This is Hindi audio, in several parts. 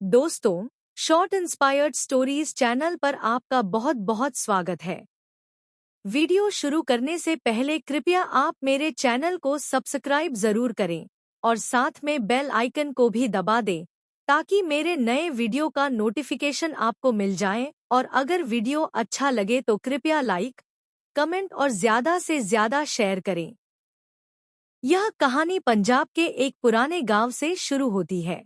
दोस्तों, शॉर्ट इंस्पायर्ड स्टोरीज चैनल पर आपका बहुत बहुत स्वागत है। वीडियो शुरू करने से पहले कृपया आप मेरे चैनल को सब्सक्राइब जरूर करें और साथ में बेल आइकन को भी दबा दें ताकि मेरे नए वीडियो का नोटिफिकेशन आपको मिल जाए। और अगर वीडियो अच्छा लगे तो कृपया लाइक, कमेंट और ज़्यादा से ज़्यादा शेयर करें। यह कहानी पंजाब के एक पुराने गांव से शुरू होती है।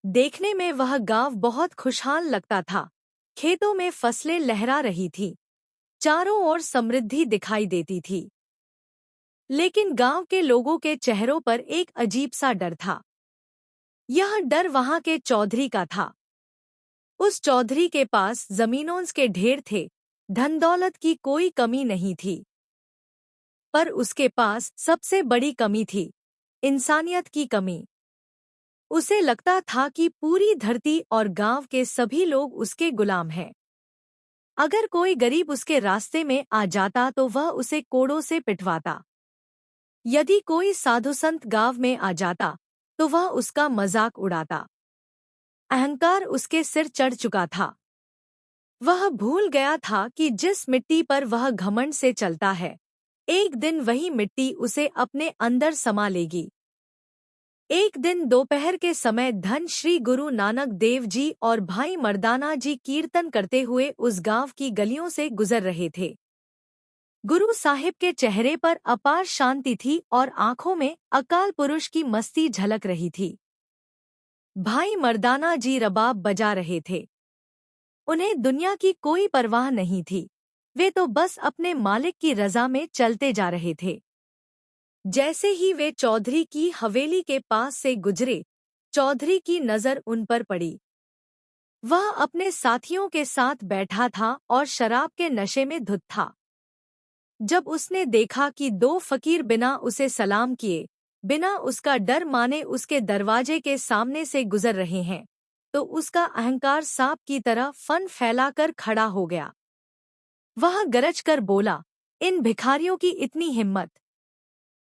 देखने में वह गांव बहुत खुशहाल लगता था। खेतों में फसलें लहरा रही थी, चारों ओर समृद्धि दिखाई देती थी। लेकिन गांव के लोगों के चेहरों पर एक अजीब सा डर था। यह डर वहां के चौधरी का था। उस चौधरी के पास जमीनों के ढेर थे, धन दौलत की कोई कमी नहीं थी। पर उसके पास सबसे बड़ी कमी थी, इंसानियत की कमी। उसे लगता था कि पूरी धरती और गांव के सभी लोग उसके गुलाम हैं। अगर कोई गरीब उसके रास्ते में आ जाता तो वह उसे कोड़ों से पिटवाता। यदि कोई साधु संत गांव में आ जाता तो वह उसका मजाक उड़ाता। अहंकार उसके सिर चढ़ चुका था। वह भूल गया था कि जिस मिट्टी पर वह घमंड से चलता है, एक दिन वही मिट्टी उसे अपने अंदर समा लेगी। एक दिन दोपहर के समय धन श्री गुरु नानक देव जी और भाई मर्दाना जी कीर्तन करते हुए उस गांव की गलियों से गुजर रहे थे। गुरु साहिब के चेहरे पर अपार शांति थी और आंखों में अकाल पुरुष की मस्ती झलक रही थी। भाई मर्दाना जी रबाब बजा रहे थे। उन्हें दुनिया की कोई परवाह नहीं थी। वे तो बस अपने मालिक की रजा में चलते जा रहे थे। जैसे ही वे चौधरी की हवेली के पास से गुजरे, चौधरी की नजर उन पर पड़ी। वह अपने साथियों के साथ बैठा था और शराब के नशे में धुत था। जब उसने देखा कि दो फकीर बिना उसे सलाम किए, बिना उसका डर माने उसके दरवाजे के सामने से गुजर रहे हैं, तो उसका अहंकार सांप की तरह फन फैलाकर खड़ा हो गया। वह गरज कर बोला, इन भिखारियों की इतनी हिम्मत!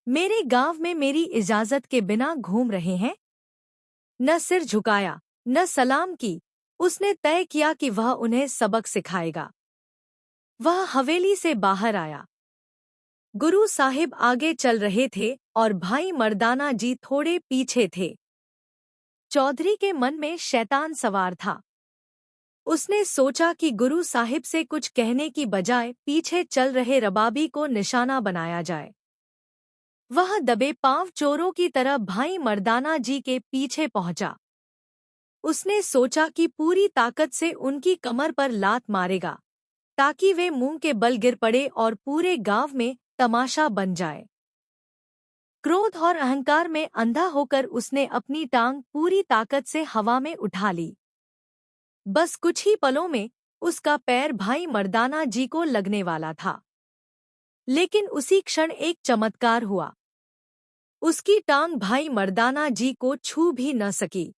मेरे गांव में मेरी इजाजत के बिना घूम रहे हैं। न सिर झुकाया, न सलाम की। उसने तय किया कि वह उन्हें सबक सिखाएगा। वह हवेली से बाहर आया। गुरु साहिब आगे चल रहे थे और भाई मर्दाना जी थोड़े पीछे थे। चौधरी के मन में शैतान सवार था। उसने सोचा कि गुरु साहिब से कुछ कहने की बजाय पीछे चल रहे रबाबी को निशाना बनाया जाए। वह दबे पांव चोरों की तरह भाई मर्दाना जी के पीछे पहुंचा। उसने सोचा कि पूरी ताकत से उनकी कमर पर लात मारेगा ताकि वे मुंह के बल गिर पड़े और पूरे गांव में तमाशा बन जाए। क्रोध और अहंकार में अंधा होकर उसने अपनी टांग पूरी ताकत से हवा में उठा ली। बस कुछ ही पलों में उसका पैर भाई मर्दाना जी को लगने वाला था। लेकिन उसी क्षण एक चमत्कार हुआ। उसकी टांग भाई मर्दाना जी को छू भी न सकी।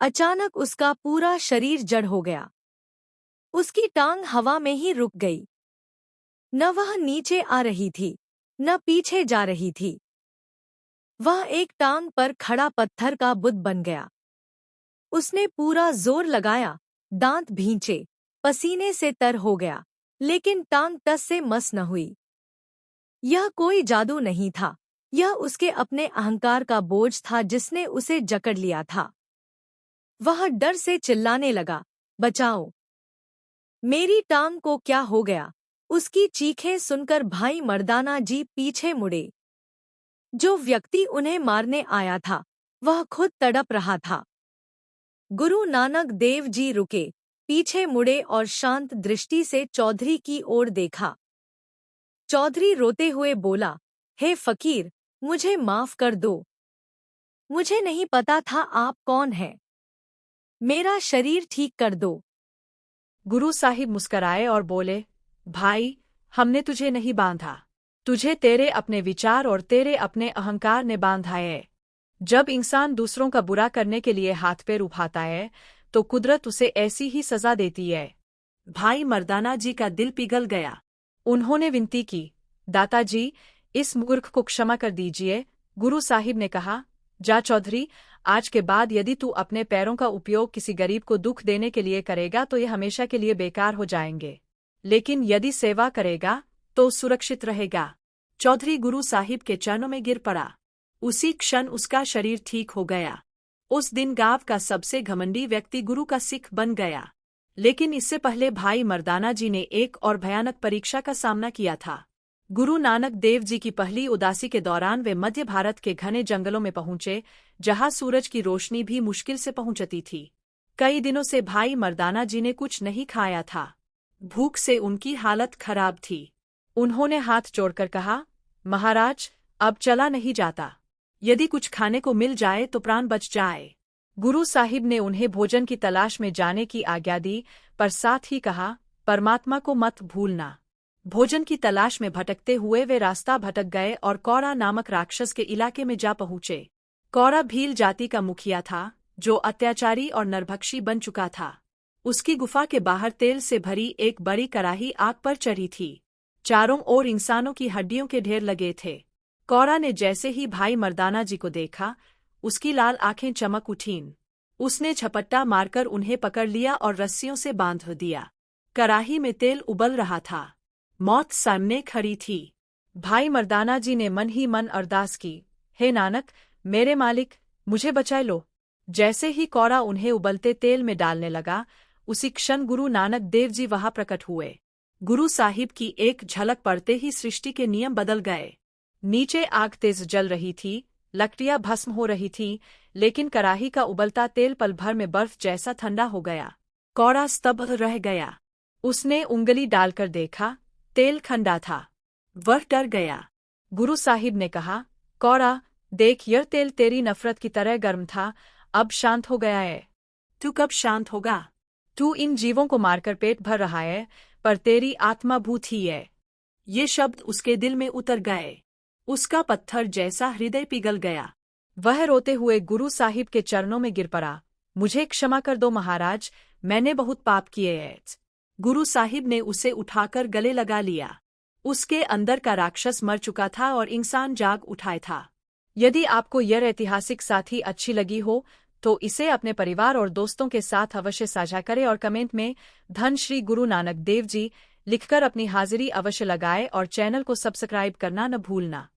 अचानक उसका पूरा शरीर जड़ हो गया। उसकी टांग हवा में ही रुक गई। न वह नीचे आ रही थी, न पीछे जा रही थी। वह एक टांग पर खड़ा पत्थर का बुत बन गया। उसने पूरा जोर लगाया, दांत भींचे, पसीने से तर हो गया, लेकिन टांग टस से मस न हुई। यह कोई जादू नहीं था, यह उसके अपने अहंकार का बोझ था जिसने उसे जकड़ लिया था। वह डर से चिल्लाने लगा, बचाओ! मेरी टांग को क्या हो गया? उसकी चीखें सुनकर भाई मर्दाना जी पीछे मुड़े। जो व्यक्ति उन्हें मारने आया था, वह खुद तड़प रहा था। गुरु नानक देव जी रुके, पीछे मुड़े और शांत दृष्टि से चौधरी की ओर देखा। चौधरी रोते हुए बोला, हे फकीर, मुझे माफ कर दो। मुझे नहीं पता था आप कौन हैं। मेरा शरीर ठीक कर दो। गुरु साहिब मुस्कराए और बोले, भाई, हमने तुझे नहीं बांधा। तुझे तेरे अपने विचार और तेरे अपने अहंकार ने बांधा है। जब इंसान दूसरों का बुरा करने के लिए हाथ पैर उठाता है तो कुदरत उसे ऐसी ही सजा देती है। भाई मर्दाना जी का दिल पिघल गया। उन्होंने विनती की, दाताजी, इस मूर्ख को क्षमा कर दीजिए। गुरु साहिब ने कहा, जा चौधरी, आज के बाद यदि तू अपने पैरों का उपयोग किसी गरीब को दुख देने के लिए करेगा तो ये हमेशा के लिए बेकार हो जाएंगे, लेकिन यदि सेवा करेगा तो सुरक्षित रहेगा। चौधरी गुरु साहिब के चरणों में गिर पड़ा। उसी क्षण उसका शरीर ठीक हो गया। उस दिन गांव का सबसे घमंडी व्यक्ति गुरु का सिख बन गया। लेकिन इससे पहले भाई मर्दाना जी ने एक और भयानक परीक्षा का सामना किया था। गुरु नानक देव जी की पहली उदासी के दौरान वे मध्य भारत के घने जंगलों में पहुंचे, जहां सूरज की रोशनी भी मुश्किल से पहुंचती थी। कई दिनों से भाई मर्दाना जी ने कुछ नहीं खाया था। भूख से उनकी हालत खराब थी। उन्होंने हाथ जोड़कर कहा, महाराज, अब चला नहीं जाता। यदि कुछ खाने को मिल जाए तो प्राण बच जाए। गुरु साहिब ने उन्हें भोजन की तलाश में जाने की आज्ञा दी, पर साथ ही कहा, परमात्मा को मत भूलना। भोजन की तलाश में भटकते हुए वे रास्ता भटक गए और कौरा नामक राक्षस के इलाके में जा पहुंचे। कौरा भील जाति का मुखिया था, जो अत्याचारी और नरभक्षी बन चुका था। उसकी गुफा के बाहर तेल से भरी एक बड़ी कड़ाही आग पर चढ़ी थी। चारों ओर इंसानों की हड्डियों के ढेर लगे थे। कौरा ने जैसे ही भाई मर्दाना जी को देखा, उसकी लाल आंखें चमक उठीं। उसने झपट्टा मारकर उन्हें पकड़ लिया और रस्सियों से बांध दिया। कड़ाही में तेल उबल रहा था। मौत सामने खड़ी थी। भाई मर्दाना जी ने मन ही मन अरदास की, हे नानक, मेरे मालिक, मुझे बचा लो। जैसे ही कौरा उन्हें उबलते तेल में डालने लगा, उसी क्षण गुरु नानक देव जी वहां प्रकट हुए। गुरु साहिब की एक झलक पड़ते ही सृष्टि के नियम बदल गए। नीचे आग तेज जल रही थी, लकड़ियां भस्म हो रही थीं, लेकिन कड़ाही का उबलता तेल पल भर में बर्फ जैसा ठंडा हो गया। कौरा स्तब्ध रह गया। उसने उंगली डालकर देखा, तेल ठंडा था। वह डर गया। गुरु साहिब ने कहा, कौरा, देख, यह तेल तेरी नफरत की तरह गर्म था, अब शांत हो गया है। तू कब शांत होगा? तू इन जीवों को मारकर पेट भर रहा है, पर तेरी आत्मा भूत ही है। ये शब्द उसके दिल में उतर गए। उसका पत्थर जैसा हृदय पिघल गया। वह रोते हुए गुरु साहिब के चरणों में गिर पड़ा, मुझे क्षमा कर दो महाराज, मैंने बहुत पाप किए हैं। गुरु साहिब ने उसे उठाकर गले लगा लिया। उसके अंदर का राक्षस मर चुका था और इंसान जाग उठाया था। यदि आपको यह ऐतिहासिक साथी अच्छी लगी हो तो इसे अपने परिवार और दोस्तों के साथ अवश्य साझा करें और कमेंट में धन श्री गुरु नानक देव जी लिखकर अपनी हाजिरी अवश्य लगाएं और चैनल को सब्सक्राइब करना न भूलना।